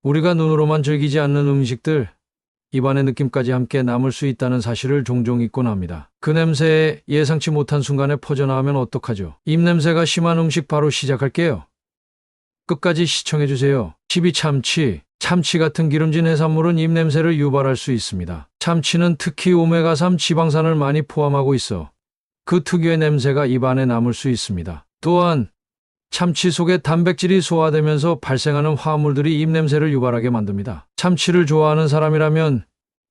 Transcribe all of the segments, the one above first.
우리가 눈으로만 즐기지 않는 음식들, 입안의 느낌까지 함께 남을 수 있다는 사실을 종종 잊곤 합니다. 그 냄새에 예상치 못한 순간에 퍼져나오면 어떡하죠? 입냄새가 심한 음식 바로 시작할게요. 끝까지 시청해주세요. 12. 참치. 참치 같은 기름진 해산물은 입냄새를 유발할 수 있습니다. 참치는 특히 오메가3 지방산을 많이 포함하고 있어 그 특유의 냄새가 입안에 남을 수 있습니다. 또한 참치 속의 단백질이 소화되면서 발생하는 화합물들이 입냄새를 유발하게 만듭니다. 참치를 좋아하는 사람이라면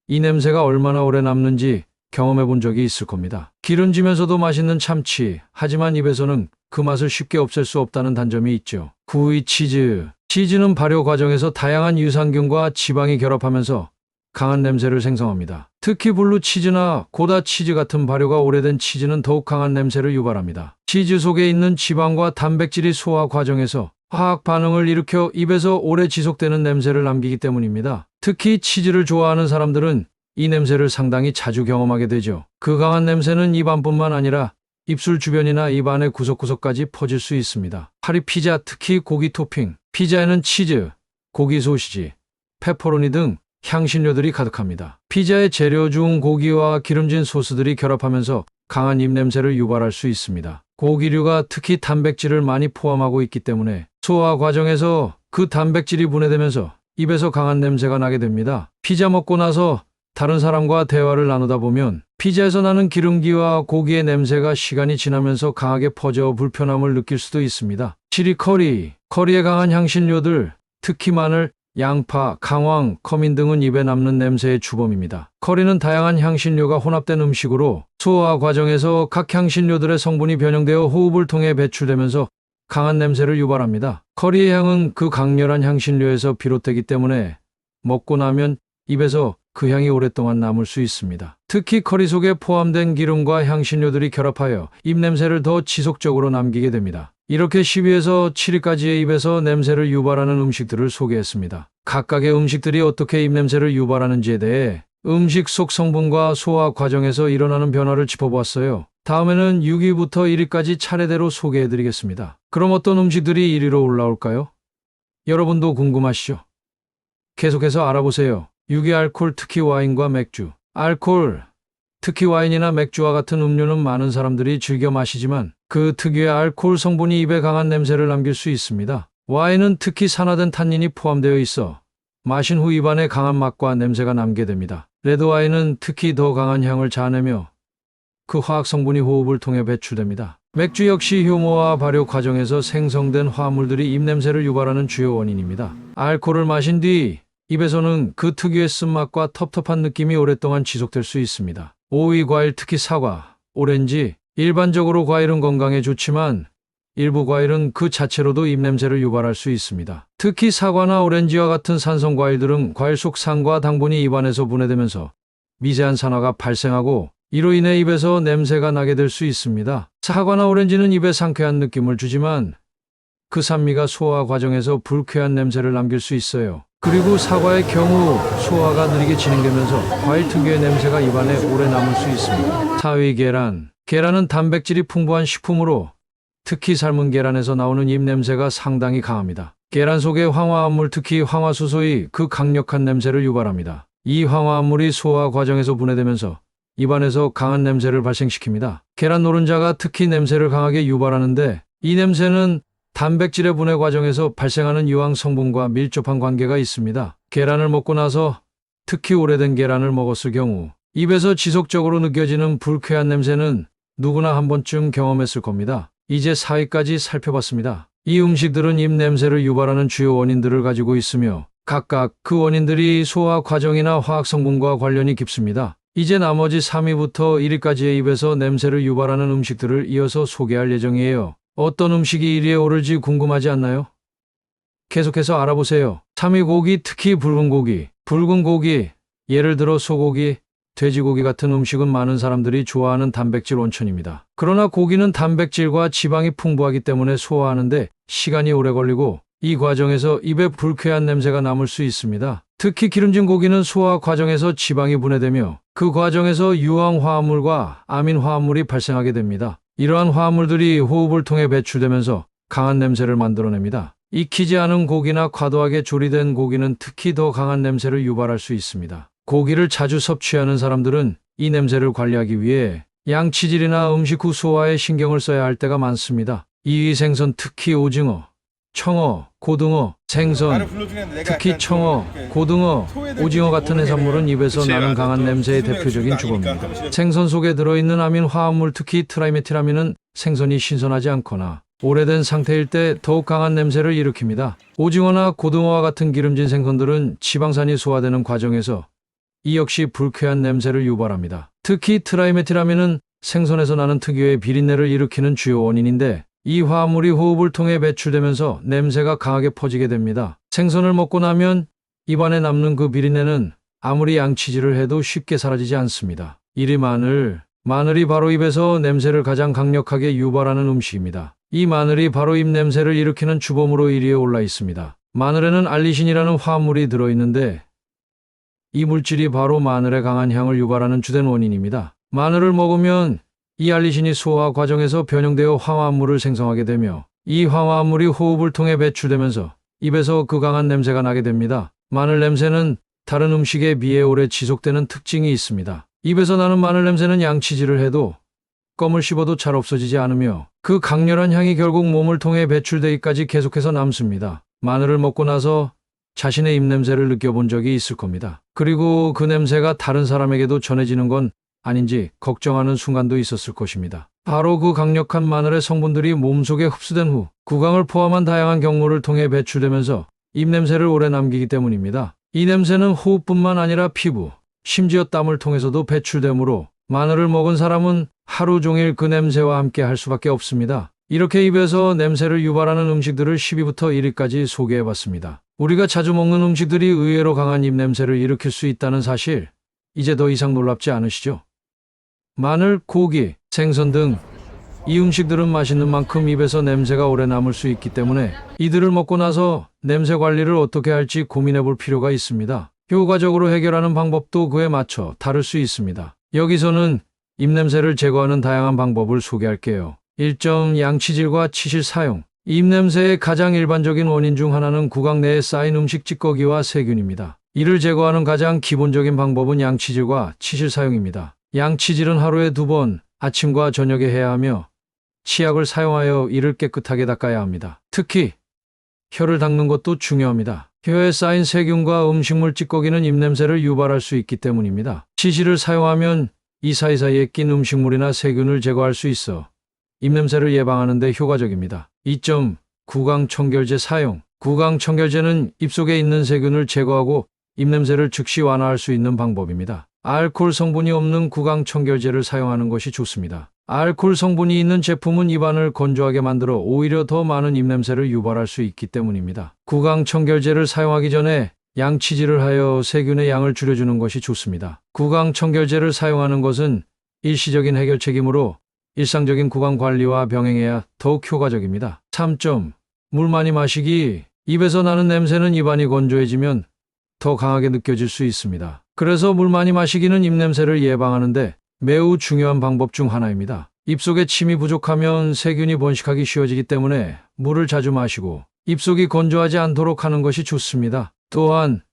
이 냄새가 얼마나 오래 남는지 경험해 본 적이 있을 겁니다. 기름지면서도 맛있는 참치, 하지만 입에서는 그 맛을 쉽게 없앨 수 없다는 단점이 있죠. 9위 치즈. 치즈는 발효 과정에서 다양한 유산균과 지방이 결합하면서 강한 냄새를 생성합니다. 특히 블루 치즈나 고다 치즈 같은 발효가 오래된 치즈는 더욱 강한 냄새를 유발합니다. 치즈 속에 있는 지방과 단백질이 소화 과정에서 화학 반응을 일으켜 입에서 오래 지속되는 냄새를 남기기 때문입니다. 특히 치즈를 좋아하는 사람들은 이 냄새를 상당히 자주 경험하게 되죠. 그 강한 냄새는 입 안뿐만 아니라 입술 주변이나 입 안의 구석구석까지 퍼질 수 있습니다. 8위 피자, 특히 고기 토핑. 피자에는 치즈, 고기 소시지, 페퍼로니 등 향신료들이 가득합니다. 피자의 재료 중 고기와 기름진 소스들이 결합하면서 강한 입냄새를 유발할 수 있습니다. 고기류가 특히 단백질을 많이 포함하고 있기 때문에 소화 과정에서 그 단백질이 분해되면서 입에서 강한 냄새가 나게 됩니다. 피자 먹고 나서 다른 사람과 대화를 나누다 보면 피자에서 나는 기름기와 고기의 냄새가 시간이 지나면서 강하게 퍼져 불편함을 느낄 수도 있습니다. 7위 커리. 커리의 강한 향신료들, 특히 마늘, 양파, 강황, 커민 등은 입에 남는 냄새의 주범입니다. 커리는 다양한 향신료가 혼합된 음식으로 소화 과정에서 각 향신료들의 성분이 변형되어 호흡을 통해 배출되면서 강한 냄새를 유발합니다. 커리의 향은 그 강렬한 향신료에서 비롯되기 때문에 먹고 나면 입에서 그 향이 오랫동안 남을 수 있습니다. 특히 커리 속에 포함된 기름과 향신료들이 결합하여 입냄새를 더 지속적으로 남기게 됩니다. 이렇게 10위에서 7위까지의 입에서 냄새를 유발하는 음식들을 소개했습니다. 각각의 음식들이 어떻게 입냄새를 유발하는지에 대해 음식 속 성분과 소화 과정에서 일어나는 변화를 짚어보았어요. 다음에는 6위부터 1위까지 차례대로 소개해드리겠습니다. 그럼 어떤 음식들이 1위로 올라올까요? 여러분도 궁금하시죠? 계속해서 알아보세요. 6위 알코올, 특히 와인과 맥주. 알코올, 특히 와인이나 맥주와 같은 음료는 많은 사람들이 즐겨 마시지만 그 특유의 알코올 성분이 입에 강한 냄새를 남길 수 있습니다. 와인은 특히 산화된 탄닌이 포함되어 있어 마신 후 입안에 강한 맛과 냄새가 남게 됩니다. 레드와인은 특히 더 강한 향을 자아내며 그 화학 성분이 호흡을 통해 배출됩니다. 맥주 역시 효모와 발효 과정에서 생성된 화합물들이 입냄새를 유발하는 주요 원인입니다. 알코올을 마신 뒤 입에서는 그 특유의 쓴맛과 텁텁한 느낌이 오랫동안 지속될 수 있습니다. 5위 과일, 특히 사과, 오렌지. 일반적으로 과일은 건강에 좋지만 일부 과일은 그 자체로도 입냄새를 유발할 수 있습니다. 특히 사과나 오렌지와 같은 산성 과일들은 과일 속 산과 당분이 입안에서 분해되면서 미세한 산화가 발생하고 이로 인해 입에서 냄새가 나게 될 수 있습니다. 사과나 오렌지는 입에 상쾌한 느낌을 주지만 그 산미가 소화 과정에서 불쾌한 냄새를 남길 수 있어요. 그리고 사과의 경우 소화가 느리게 진행되면서 과일 특유의 냄새가 입안에 오래 남을 수 있습니다. 4위 계란. 계란은 단백질이 풍부한 식품으로 특히 삶은 계란에서 나오는 입냄새가 상당히 강합니다. 계란 속의 황화합물, 특히 황화수소의 그 강력한 냄새를 유발합니다. 이 황화합물이 소화 과정에서 분해되면서 입안에서 강한 냄새를 발생시킵니다. 계란 노른자가 특히 냄새를 강하게 유발하는데 이 냄새는 단백질의 분해 과정에서 발생하는 유황 성분과 밀접한 관계가 있습니다. 계란을 먹고 나서 특히 오래된 계란을 먹었을 경우 입에서 지속적으로 느껴지는 불쾌한 냄새는 누구나 한 번쯤 경험했을 겁니다. 이제 4위까지 살펴봤습니다. 이 음식들은 입 냄새를 유발하는 주요 원인들을 가지고 있으며 각각 그 원인들이 소화 과정이나 화학 성분과 관련이 깊습니다. 이제 나머지 3위부터 1위까지의 입에서 냄새를 유발하는 음식들을 이어서 소개할 예정이에요. 어떤 음식이 1위에 오를지 궁금하지 않나요? 계속해서 알아보세요. 3위 고기, 특히 붉은 고기. 붉은 고기, 예를 들어 소고기, 돼지고기 같은 음식은 많은 사람들이 좋아하는 단백질 원천입니다. 그러나 고기는 단백질과 지방이 풍부하기 때문에 소화하는데 시간이 오래 걸리고 이 과정에서 입에 불쾌한 냄새가 남을 수 있습니다. 특히 기름진 고기는 소화 과정에서 지방이 분해되며 그 과정에서 유황 화합물과 아민 화합물이 발생하게 됩니다. 이러한 화합물들이 호흡을 통해 배출되면서 강한 냄새를 만들어냅니다. 익히지 않은 고기나 과도하게 조리된 고기는 특히 더 강한 냄새를 유발할 수 있습니다. 고기를 자주 섭취하는 사람들은 이 냄새를 관리하기 위해 양치질이나 음식 후 소화에 신경을 써야 할 때가 많습니다. 이 생선, 특히 오징어, 청어, 고등어, 생선, 특히 청어, 고등어, 오징어 같은 해산물은 입에서 나는 강한 냄새의 대표적인 주범입니다. 생선 속에 들어있는 아민 화합물, 특히 트라이메틸아민은 생선이 신선하지 않거나 오래된 상태일 때 더욱 강한 냄새를 일으킵니다. 오징어나 고등어와 같은 기름진 생선들은 지방산이 소화되는 과정에서 이 역시 불쾌한 냄새를 유발합니다. 특히 트라이메틸아민은 생선에서 나는 특유의 비린내를 일으키는 주요 원인인데, 이 화합물이 호흡을 통해 배출되면서 냄새가 강하게 퍼지게 됩니다. 생선을 먹고 나면 입안에 남는 그 비린내는 아무리 양치질을 해도 쉽게 사라지지 않습니다. 1위 마늘이 바로 입에서 냄새를 가장 강력하게 유발하는 음식입니다. 이 마늘이 바로 입 냄새를 일으키는 주범으로 1위에 올라 있습니다. 마늘에는 알리신이라는 화합물이 들어있는데, 이 물질이 바로 마늘의 강한 향을 유발하는 주된 원인입니다. 마늘을 먹으면 이 알리신이 소화 과정에서 변형되어 황화합물을 생성하게 되며, 이 황화합물이 호흡을 통해 배출되면서 입에서 그 강한 냄새가 나게 됩니다. 마늘 냄새는 다른 음식에 비해 오래 지속되는 특징이 있습니다. 입에서 나는 마늘 냄새는 양치질을 해도 껌을 씹어도 잘 없어지지 않으며, 그 강렬한 향이 결국 몸을 통해 배출되기까지 계속해서 남습니다. 마늘을 먹고 나서 자신의 입냄새를 느껴본 적이 있을 겁니다. 그리고 그 냄새가 다른 사람에게도 전해지는 건 아닌지 걱정하는 순간도 있었을 것입니다. 바로 그 강력한 마늘의 성분들이 몸속에 흡수된 후 구강을 포함한 다양한 경로를 통해 배출되면서 입냄새를 오래 남기기 때문입니다. 이 냄새는 호흡뿐만 아니라 피부, 심지어 땀을 통해서도 배출되므로 마늘을 먹은 사람은 하루 종일 그 냄새와 함께 할 수밖에 없습니다. 이렇게 입에서 냄새를 유발하는 음식들을 10위부터 1위까지 소개해봤습니다. 우리가 자주 먹는 음식들이 의외로 강한 입냄새를 일으킬 수 있다는 사실, 이제 더 이상 놀랍지 않으시죠? 마늘, 고기, 생선 등 이 음식들은 맛있는 만큼 입에서 냄새가 오래 남을 수 있기 때문에 이들을 먹고 나서 냄새 관리를 어떻게 할지 고민해 볼 필요가 있습니다. 효과적으로 해결하는 방법도 그에 맞춰 다를 수 있습니다. 여기서는 입냄새를 제거하는 다양한 방법을 소개할게요. 1점, 양치질과 치실 사용. 입냄새의 가장 일반적인 원인 중 하나는 구강 내에 쌓인 음식 찌꺼기와 세균입니다. 이를 제거하는 가장 기본적인 방법은 양치질과 치실 사용입니다. 양치질은 하루에 2번, 아침과 저녁에 해야 하며, 치약을 사용하여 이를 깨끗하게 닦아야 합니다. 특히 혀를 닦는 것도 중요합니다. 혀에 쌓인 세균과 음식물 찌꺼기는 입냄새를 유발할 수 있기 때문입니다. 치실을 사용하면 이 사이사이에 낀 음식물이나 세균을 제거할 수 있어 입냄새를 예방하는 데 효과적입니다. 2점, 구강청결제 사용. 구강청결제는 입속에 있는 세균을 제거하고 입냄새를 즉시 완화할 수 있는 방법입니다. 알코올 성분이 없는 구강청결제를 사용하는 것이 좋습니다. 알코올 성분이 있는 제품은 입안을 건조하게 만들어 오히려 더 많은 입냄새를 유발할 수 있기 때문입니다. 구강청결제를 사용하기 전에 양치질을 하여 세균의 양을 줄여주는 것이 좋습니다. 구강청결제를 사용하는 것은 일시적인 해결책이므로 일상적인 구강 관리와 병행해야 더욱 효과적입니다. 3점, 물 많이 마시기. 입에서 나는 냄새는 입안이 건조해지면 더 강하게 느껴질 수 있습니다. 그래서 물 많이 마시기는 입냄새를 예방하는데 매우 중요한 방법 중 하나입니다. 입속에 침이 부족하면 세균이 번식하기 쉬워지기 때문에 물을 자주 마시고 입속이 건조하지 않도록 하는 것이 좋습니다. 또한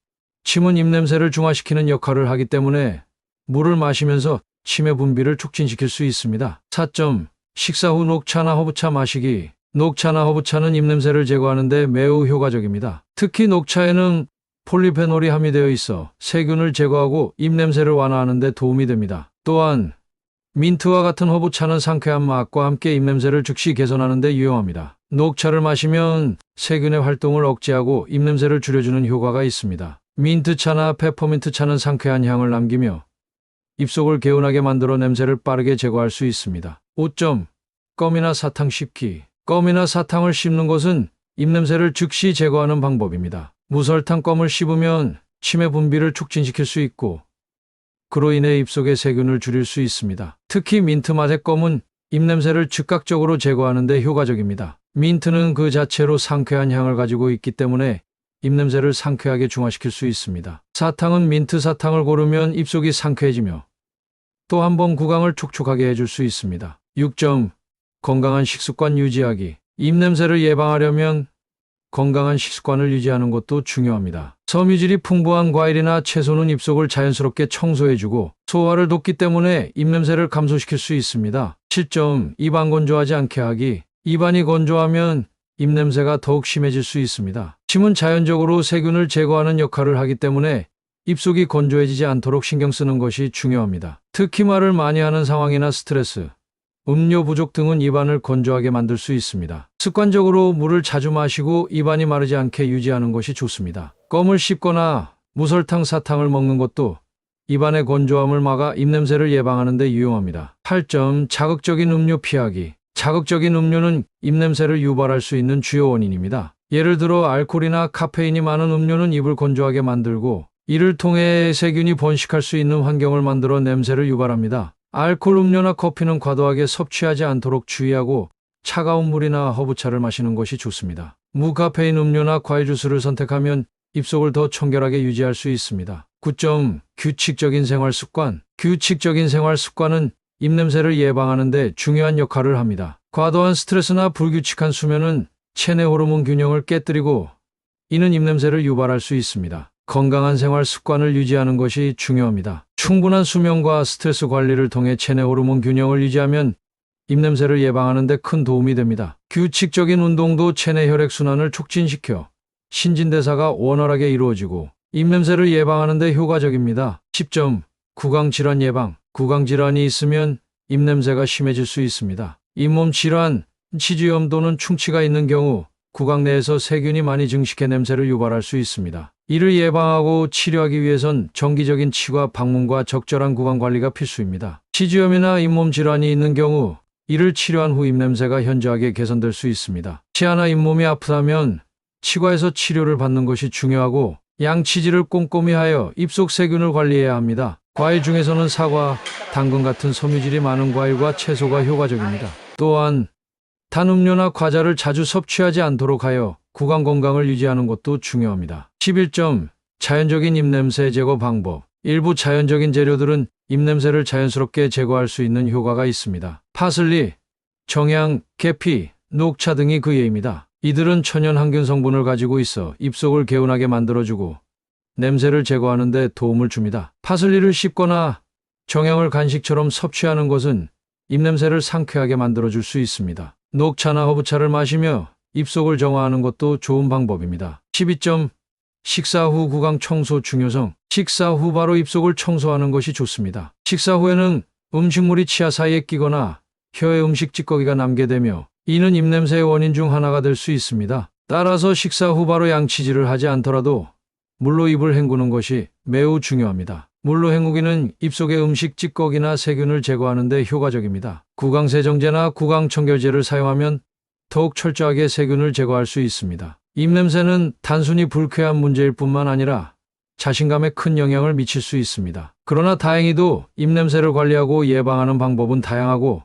침은 입냄새를 중화시키는 역할을 하기 때문에 물을 마시면서 침의 분비를 촉진시킬 수 있습니다. 4점, 식사 후 녹차나 허브차 마시기. 녹차나 허브차는 입냄새를 제거하는 데 매우 효과적입니다. 특히 녹차에는 폴리페놀이 함유되어 있어 세균을 제거하고 입냄새를 완화하는 데 도움이 됩니다. 또한 민트와 같은 허브차는 상쾌한 맛과 함께 입냄새를 즉시 개선하는 데 유용합니다. 녹차를 마시면 세균의 활동을 억제하고 입냄새를 줄여주는 효과가 있습니다. 민트차나 페퍼민트차는 상쾌한 향을 남기며 입속을 개운하게 만들어 냄새를 빠르게 제거할 수 있습니다. 5점, 껌이나 사탕 씹기. 껌이나 사탕을 씹는 것은 입냄새를 즉시 제거하는 방법입니다. 무설탕 껌을 씹으면 침의 분비를 촉진시킬 수 있고 그로 인해 입속의 세균을 줄일 수 있습니다. 특히 민트 맛의 껌은 입냄새를 즉각적으로 제거하는 데 효과적입니다. 민트는 그 자체로 상쾌한 향을 가지고 있기 때문에 입냄새를 상쾌하게 중화시킬 수 있습니다. 사탕은 민트 사탕을 고르면 입속이 상쾌해지며 또 한 번 구강을 촉촉하게 해줄 수 있습니다. 6점, 건강한 식습관 유지하기. 입냄새를 예방하려면 건강한 식습관을 유지하는 것도 중요합니다. 섬유질이 풍부한 과일이나 채소는 입속을 자연스럽게 청소해주고 소화를 돕기 때문에 입냄새를 감소시킬 수 있습니다. 7점. 입안 건조하지 않게 하기. 입안이 건조하면 입냄새가 더욱 심해질 수 있습니다. 침은 자연적으로 세균을 제거하는 역할을 하기 때문에 입속이 건조해지지 않도록 신경 쓰는 것이 중요합니다. 특히 말을 많이 하는 상황이나 스트레스, 음료 부족 등은 입안을 건조하게 만들 수 있습니다. 습관적으로 물을 자주 마시고 입안이 마르지 않게 유지하는 것이 좋습니다. 껌을 씹거나 무설탕 사탕을 먹는 것도 입안의 건조함을 막아 입냄새를 예방하는 데 유용합니다. 8점. 자극적인 음료 피하기. 자극적인 음료는 입냄새를 유발할 수 있는 주요 원인입니다. 예를 들어 알코올이나 카페인이 많은 음료는 입을 건조하게 만들고 이를 통해 세균이 번식할 수 있는 환경을 만들어 냄새를 유발합니다. 알코올 음료나 커피는 과도하게 섭취하지 않도록 주의하고 차가운 물이나 허브차를 마시는 것이 좋습니다. 무카페인 음료나 과일 주스를 선택하면 입속을 더 청결하게 유지할 수 있습니다. 9점. 규칙적인 생활 습관. 규칙적인 생활 습관은 입냄새를 예방하는 데 중요한 역할을 합니다. 과도한 스트레스나 불규칙한 수면은 체내 호르몬 균형을 깨뜨리고 이는 입냄새를 유발할 수 있습니다. 건강한 생활 습관을 유지하는 것이 중요합니다. 충분한 수면과 스트레스 관리를 통해 체내 호르몬 균형을 유지하면 입냄새를 예방하는 데 큰 도움이 됩니다. 규칙적인 운동도 체내 혈액순환을 촉진시켜 신진대사가 원활하게 이루어지고 입냄새를 예방하는 데 효과적입니다. 10점. 구강질환 예방. 구강질환이 있으면 입냄새가 심해질 수 있습니다. 잇몸 질환, 치주염 또는 충치가 있는 경우 구강 내에서 세균이 많이 증식해 냄새를 유발할 수 있습니다. 이를 예방하고 치료하기 위해선 정기적인 치과 방문과 적절한 구강 관리가 필수입니다. 치주염이나 잇몸 질환이 있는 경우 이를 치료한 후 입냄새가 현저하게 개선될 수 있습니다. 치아나 잇몸이 아프다면 치과에서 치료를 받는 것이 중요하고 양치질을 꼼꼼히 하여 입속 세균을 관리해야 합니다. 과일 중에서는 사과, 당근 같은 섬유질이 많은 과일과 채소가 효과적입니다. 또한 단 음료나 과자를 자주 섭취하지 않도록 하여 구강 건강을 유지하는 것도 중요합니다. 11점. 자연적인 입냄새 제거 방법. 일부 자연적인 재료들은 입냄새를 자연스럽게 제거할 수 있는 효과가 있습니다. 파슬리, 정향, 계피, 녹차 등이 그 예입니다. 이들은 천연 항균 성분을 가지고 있어 입속을 개운하게 만들어주고 냄새를 제거하는 데 도움을 줍니다. 파슬리를 씹거나 정향을 간식처럼 섭취하는 것은 입냄새를 상쾌하게 만들어줄 수 있습니다. 녹차나 허브차를 마시며 입속을 정화하는 것도 좋은 방법입니다. 12점. 식사 후 구강 청소 중요성. 식사 후 바로 입속을 청소하는 것이 좋습니다. 식사 후에는 음식물이 치아 사이에 끼거나 혀에 음식 찌꺼기가 남게 되며 이는 입냄새의 원인 중 하나가 될 수 있습니다. 따라서 식사 후 바로 양치질을 하지 않더라도 물로 입을 헹구는 것이 매우 중요합니다. 물로 헹구기는 입속의 음식 찌꺼기나 세균을 제거하는 데 효과적입니다. 구강세정제나 구강청결제를 사용하면 더욱 철저하게 세균을 제거할 수 있습니다. 입냄새는 단순히 불쾌한 문제일 뿐만 아니라 자신감에 큰 영향을 미칠 수 있습니다. 그러나 다행히도 입냄새를 관리하고 예방하는 방법은 다양하고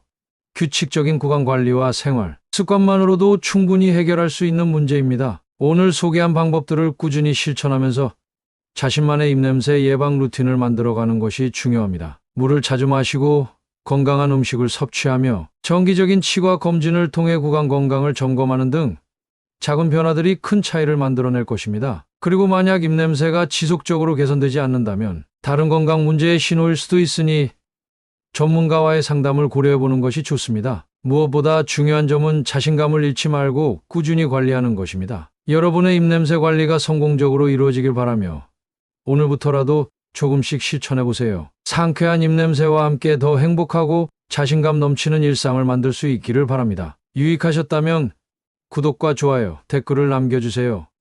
규칙적인 구강 관리와 생활 습관만으로도 충분히 해결할 수 있는 문제입니다. 오늘 소개한 방법들을 꾸준히 실천하면서 자신만의 입냄새 예방 루틴을 만들어가는 것이 중요합니다. 물을 자주 마시고 건강한 음식을 섭취하며 정기적인 치과 검진을 통해 구강 건강을 점검하는 등 작은 변화들이 큰 차이를 만들어낼 것입니다. 그리고 만약 입냄새가 지속적으로 개선되지 않는다면 다른 건강 문제의 신호일 수도 있으니 전문가와의 상담을 고려해보는 것이 좋습니다. 무엇보다 중요한 점은 자신감을 잃지 말고 꾸준히 관리하는 것입니다. 여러분의 입냄새 관리가 성공적으로 이루어지길 바라며 오늘부터라도 조금씩 실천해보세요. 상쾌한 입냄새와 함께 더 행복하고 자신감 넘치는 일상을 만들 수 있기를 바랍니다. 유익하셨다면 구독과 좋아요, 댓글을 남겨주세요.